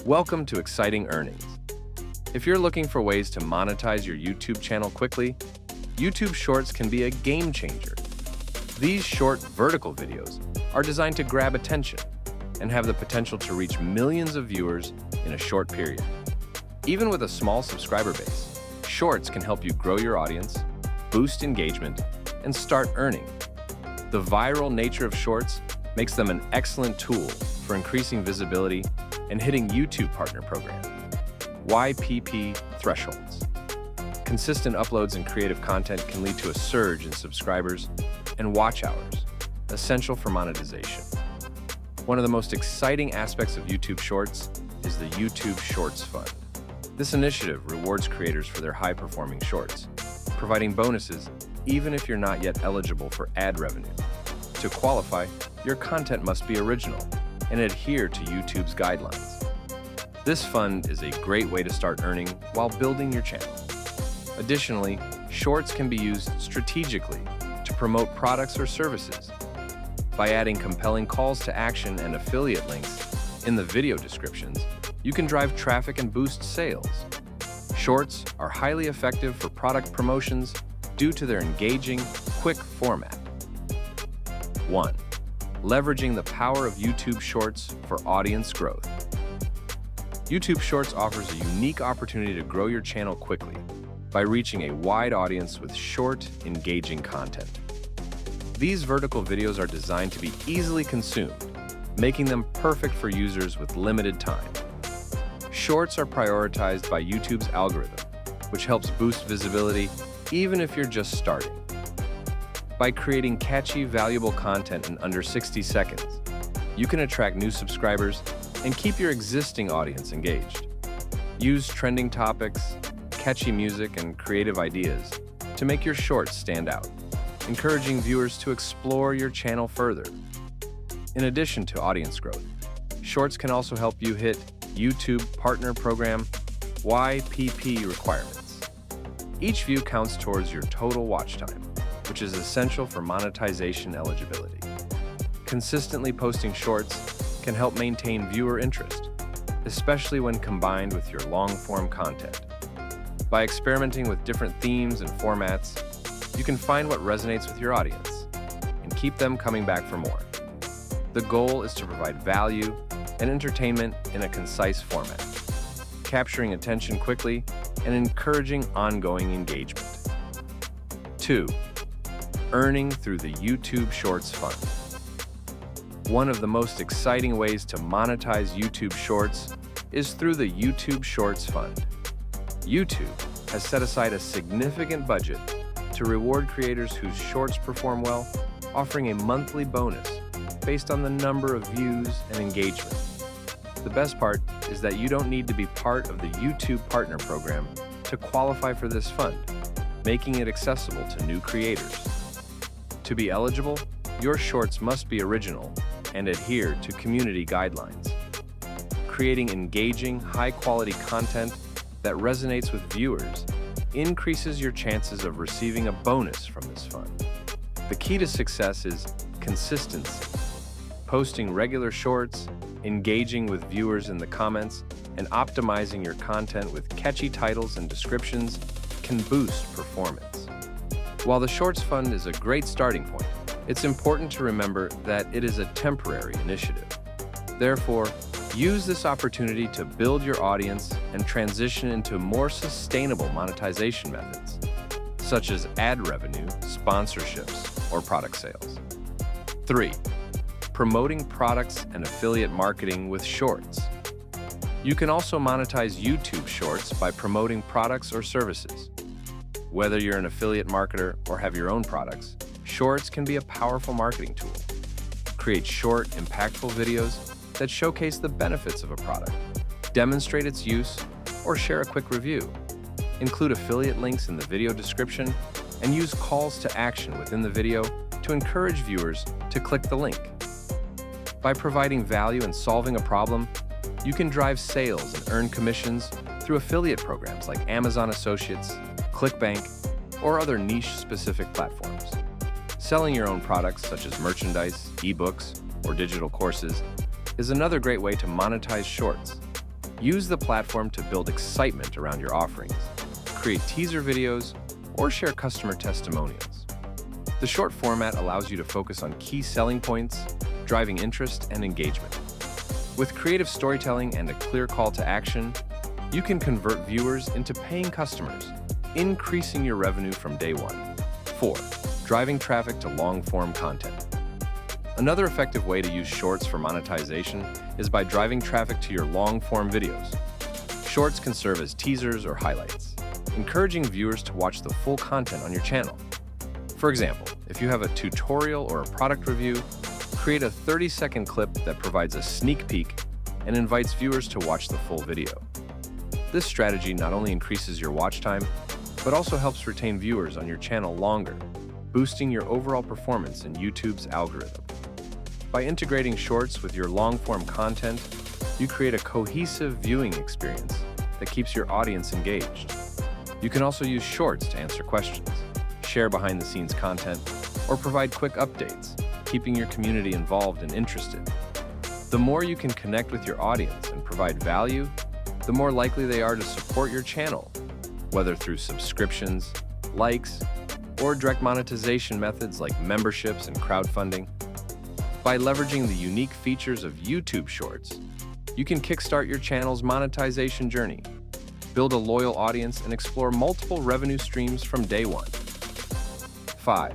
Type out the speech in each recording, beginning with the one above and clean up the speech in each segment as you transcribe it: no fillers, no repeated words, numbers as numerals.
Welcome to Exciting Earnings. If you're looking for ways to monetize your YouTube channel quickly, YouTube Shorts can be a game changer. These short vertical videos are designed to grab attention and have the potential to reach millions of viewers in a short period. Even with a small subscriber base, Shorts can help you grow your audience, boost engagement, and start earning. The viral nature of Shorts makes them an excellent tool for increasing visibility and hitting YouTube Partner Program YPP thresholds. Consistent uploads and creative content can lead to a surge in subscribers and watch hours, essential for monetization. One of the most exciting aspects of YouTube Shorts is the YouTube Shorts Fund. This initiative rewards creators for their high-performing shorts, providing bonuses even if you're not yet eligible for ad revenue. To qualify, your content must be original and adhere to YouTube's guidelines. This fund is a great way to start earning while building your channel. Additionally, Shorts can be used strategically to promote products or services. By adding compelling calls to action and affiliate links in the video descriptions, you can drive traffic and boost sales. Shorts are highly effective for product promotions due to their engaging, quick format. 1. Leveraging the power of YouTube Shorts for audience growth. YouTube Shorts offers a unique opportunity to grow your channel quickly by reaching a wide audience with short, engaging content. These vertical videos are designed to be easily consumed, making them perfect for users with limited time. Shorts are prioritized by YouTube's algorithm, which helps boost visibility even if you're just starting. By creating catchy, valuable content in under 60 seconds, you can attract new subscribers and keep your existing audience engaged. Use trending topics, catchy music, and creative ideas to make your shorts stand out, encouraging viewers to explore your channel further. In addition to audience growth, Shorts can also help you hit YouTube Partner Program YPP requirements. Each view counts towards your total watch time, which is essential for monetization eligibility. Consistently posting Shorts can help maintain viewer interest, especially when combined with your long-form content. By experimenting with different themes and formats, you can find what resonates with your audience and keep them coming back for more. The goal is to provide value and entertainment in a concise format, capturing attention quickly and encouraging ongoing engagement. 2. Earning through the YouTube Shorts Fund. One of the most exciting ways to monetize YouTube Shorts is through the YouTube Shorts Fund. YouTube has set aside a significant budget to reward creators whose shorts perform well, offering a monthly bonus based on the number of views and engagement. The best part is that you don't need to be part of the YouTube Partner Program to qualify for this fund, making it accessible to new creators. To be eligible, your shorts must be original and adhere to community guidelines. Creating engaging, high-quality content that resonates with viewers increases your chances of receiving a bonus from this fund. The key to success is consistency. Posting regular shorts, engaging with viewers in the comments, and optimizing your content with catchy titles and descriptions can boost performance. While the Shorts Fund is a great starting point, it's important to remember that it is a temporary initiative. Therefore, use this opportunity to build your audience and transition into more sustainable monetization methods, such as ad revenue, sponsorships, or product sales. 3. Promoting products and affiliate marketing with Shorts. You can also monetize YouTube Shorts by promoting products or services. Whether you're an affiliate marketer or have your own products, Shorts can be a powerful marketing tool. Create short, impactful videos that showcase the benefits of a product, demonstrate its use, or share a quick review. Include affiliate links in the video description and use calls to action within the video to encourage viewers to click the link. By providing value and solving a problem, you can drive sales and earn commissions through affiliate programs like Amazon Associates, ClickBank, or other niche-specific platforms. Selling your own products such as merchandise, ebooks, or digital courses is another great way to monetize Shorts. Use the platform to build excitement around your offerings, create teaser videos, or share customer testimonials. The short format allows you to focus on key selling points, driving interest and engagement. With creative storytelling and a clear call to action, you can convert viewers into paying customers, increasing your revenue from day one. 4. Driving traffic to long-form content. Another effective way to use Shorts for monetization is by driving traffic to your long-form videos. Shorts can serve as teasers or highlights, encouraging viewers to watch the full content on your channel. For example, if you have a tutorial or a product review, create a 30-second clip that provides a sneak peek and invites viewers to watch the full video. This strategy not only increases your watch time, but also helps retain viewers on your channel longer, boosting your overall performance in YouTube's algorithm. By integrating Shorts with your long-form content, you create a cohesive viewing experience that keeps your audience engaged. You can also use Shorts to answer questions, share behind-the-scenes content, or provide quick updates, keeping your community involved and interested. The more you can connect with your audience and provide value, the more likely they are to support your channel, whether through subscriptions, likes, or direct monetization methods like memberships and crowdfunding. By leveraging the unique features of YouTube Shorts, you can kickstart your channel's monetization journey, build a loyal audience, and explore multiple revenue streams from day one. 5.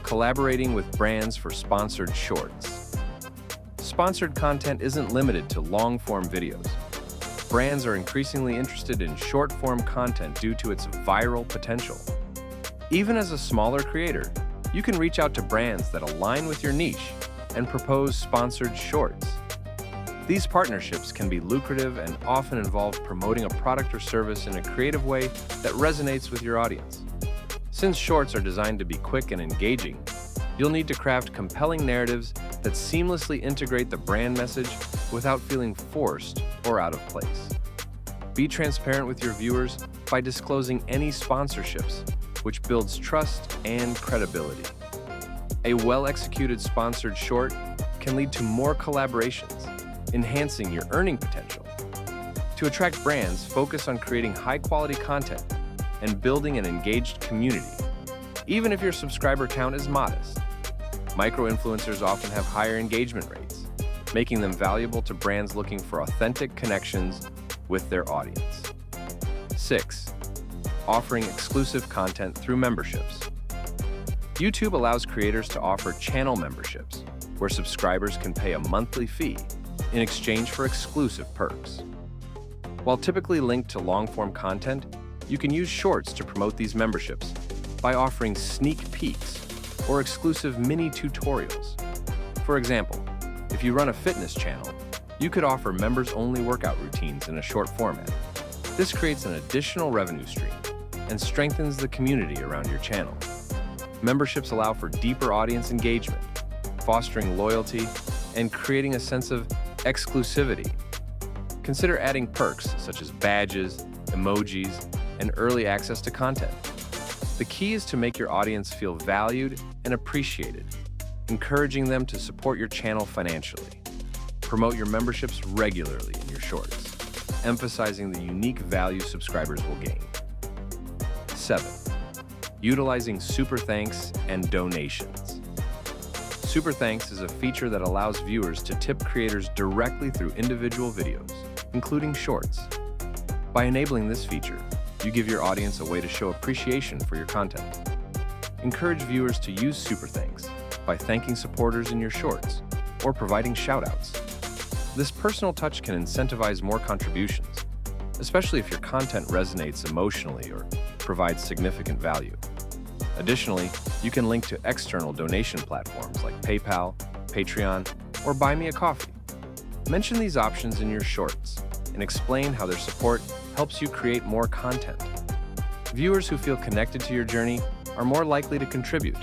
Collaborating with brands for sponsored shorts. Sponsored content isn't limited to long-form videos. Brands are increasingly interested in short-form content due to its viral potential. Even as a smaller creator, you can reach out to brands that align with your niche and propose sponsored shorts. These partnerships can be lucrative and often involve promoting a product or service in a creative way that resonates with your audience. Since shorts are designed to be quick and engaging, you'll need to craft compelling narratives that seamlessly integrate the brand message without feeling forced or out of place. Be transparent with your viewers by disclosing any sponsorships, which builds trust and credibility. A well-executed sponsored short can lead to more collaborations, enhancing your earning potential. To attract brands, focus on creating high-quality content and building an engaged community, even if your subscriber count is modest. Micro-influencers often have higher engagement rates, making them valuable to brands looking for authentic connections with their audience. 6. Offering exclusive content through memberships. YouTube allows creators to offer channel memberships, where subscribers can pay a monthly fee in exchange for exclusive perks. While typically linked to long-form content, you can use Shorts to promote these memberships by offering sneak peeks or exclusive mini tutorials. For example, if you run a fitness channel, you could offer members-only workout routines in a short format. This creates an additional revenue stream and strengthens the community around your channel. Memberships allow for deeper audience engagement, fostering loyalty and creating a sense of exclusivity. Consider adding perks such as badges, emojis, and early access to content. The key is to make your audience feel valued and appreciated, encouraging them to support your channel financially. Promote your memberships regularly in your shorts, emphasizing the unique value subscribers will gain. 7. Utilizing Super Thanks and donations. Super Thanks is a feature that allows viewers to tip creators directly through individual videos, including shorts. By enabling this feature, you give your audience a way to show appreciation for your content. Encourage viewers to use Super Thanks by thanking supporters in your shorts or providing shoutouts. This personal touch can incentivize more contributions, especially if your content resonates emotionally or provides significant value. Additionally, you can link to external donation platforms like PayPal, Patreon, or Buy Me a Coffee. Mention these options in your shorts and explain how their support helps you create more content. Viewers who feel connected to your journey are more likely to contribute,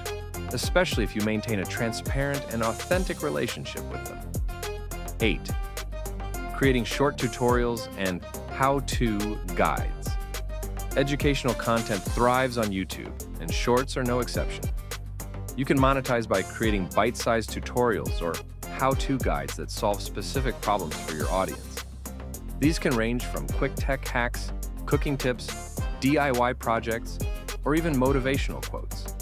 especially if you maintain a transparent and authentic relationship with them. 8. Creating short tutorials and how-to guides. Educational content thrives on YouTube, and shorts are no exception. You can monetize by creating bite-sized tutorials or how-to guides that solve specific problems for your audience. These can range from quick tech hacks, cooking tips, DIY projects, or even motivational quotes.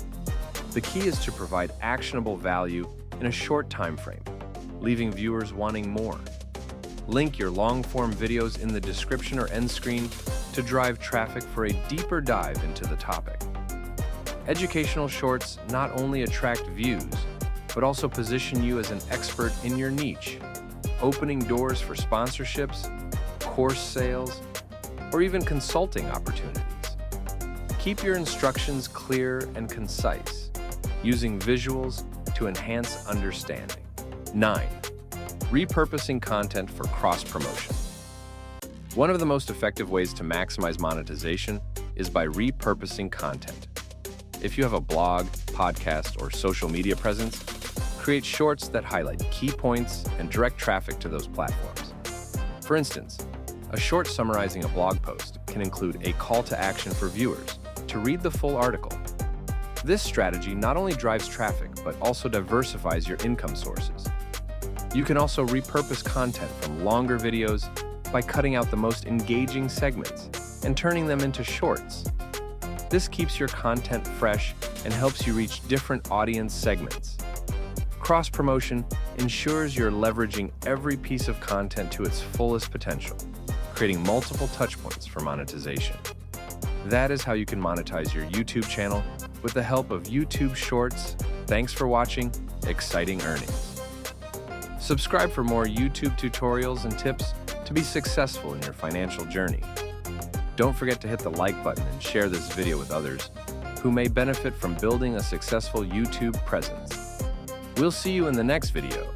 The key is to provide actionable value in a short time frame, leaving viewers wanting more. Link your long-form videos in the description or end screen to drive traffic for a deeper dive into the topic. Educational shorts not only attract views, but also position you as an expert in your niche, opening doors for sponsorships, course sales, or even consulting opportunities. Keep your instructions clear and concise, using visuals to enhance understanding. 9. Repurposing content for cross-promotion. One of the most effective ways to maximize monetization is by repurposing content. If you have a blog, podcast, or social media presence, create shorts that highlight key points and direct traffic to those platforms. For instance, a short summarizing a blog post can include a call to action for viewers to read the full article. This strategy not only drives traffic, but also diversifies your income sources. You can also repurpose content from longer videos by cutting out the most engaging segments and turning them into shorts. This keeps your content fresh and helps you reach different audience segments. Cross-promotion ensures you're leveraging every piece of content to its fullest potential, creating multiple touchpoints for monetization. That is how you can monetize your YouTube channel with the help of YouTube Shorts. Thanks for watching Exciting Earnings. Subscribe for more YouTube tutorials and tips to be successful in your financial journey. Don't forget to hit the like button and share this video with others who may benefit from building a successful YouTube presence. We'll see you in the next video.